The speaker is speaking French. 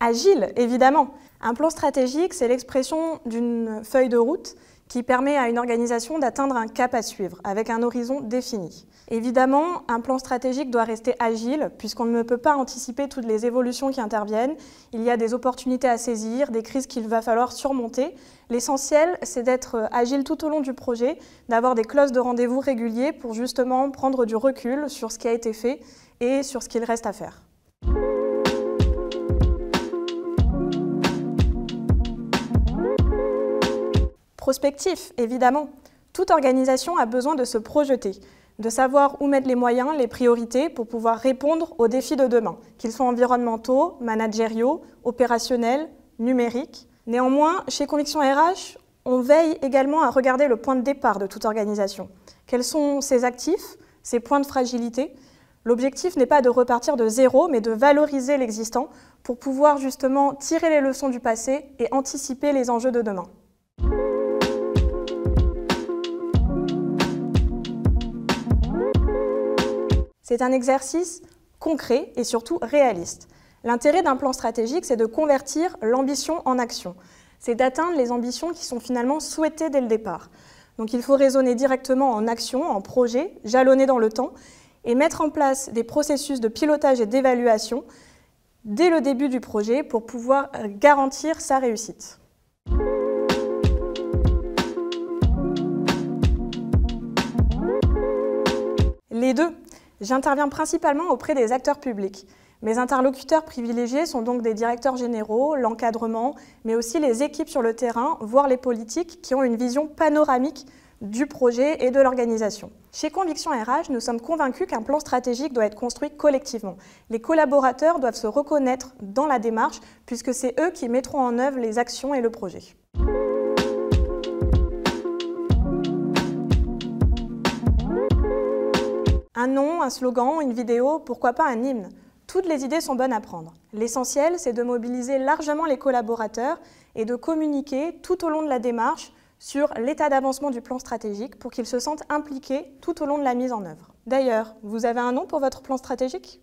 Agile, évidemment. Un plan stratégique, c'est l'expression d'une feuille de route qui permet à une organisation d'atteindre un cap à suivre, avec un horizon défini. Évidemment, un plan stratégique doit rester agile, puisqu'on ne peut pas anticiper toutes les évolutions qui interviennent. Il y a des opportunités à saisir, des crises qu'il va falloir surmonter. L'essentiel, c'est d'être agile tout au long du projet, d'avoir des clauses de rendez-vous réguliers pour justement prendre du recul sur ce qui a été fait et sur ce qu'il reste à faire. Prospectif, évidemment. Toute organisation a besoin de se projeter, de savoir où mettre les moyens, les priorités pour pouvoir répondre aux défis de demain, qu'ils soient environnementaux, managériaux, opérationnels, numériques. Néanmoins, chez Conviction RH, on veille également à regarder le point de départ de toute organisation. Quels sont ses actifs, ses points de fragilité? L'objectif n'est pas de repartir de zéro, mais de valoriser l'existant pour pouvoir justement tirer les leçons du passé et anticiper les enjeux de demain. C'est un exercice concret et surtout réaliste. L'intérêt d'un plan stratégique, c'est de convertir l'ambition en action. C'est d'atteindre les ambitions qui sont finalement souhaitées dès le départ. Donc il faut raisonner directement en action, en projet, jalonner dans le temps et mettre en place des processus de pilotage et d'évaluation dès le début du projet pour pouvoir garantir sa réussite. Les deux. J'interviens principalement auprès des acteurs publics. Mes interlocuteurs privilégiés sont donc des directeurs généraux, l'encadrement, mais aussi les équipes sur le terrain, voire les politiques qui ont une vision panoramique du projet et de l'organisation. Chez Conviction RH, nous sommes convaincus qu'un plan stratégique doit être construit collectivement. Les collaborateurs doivent se reconnaître dans la démarche puisque c'est eux qui mettront en œuvre les actions et le projet. Un nom, un slogan, une vidéo, pourquoi pas un hymne? Toutes les idées sont bonnes à prendre. L'essentiel, c'est de mobiliser largement les collaborateurs et de communiquer tout au long de la démarche sur l'état d'avancement du plan stratégique pour qu'ils se sentent impliqués tout au long de la mise en œuvre. D'ailleurs, vous avez un nom pour votre plan stratégique ?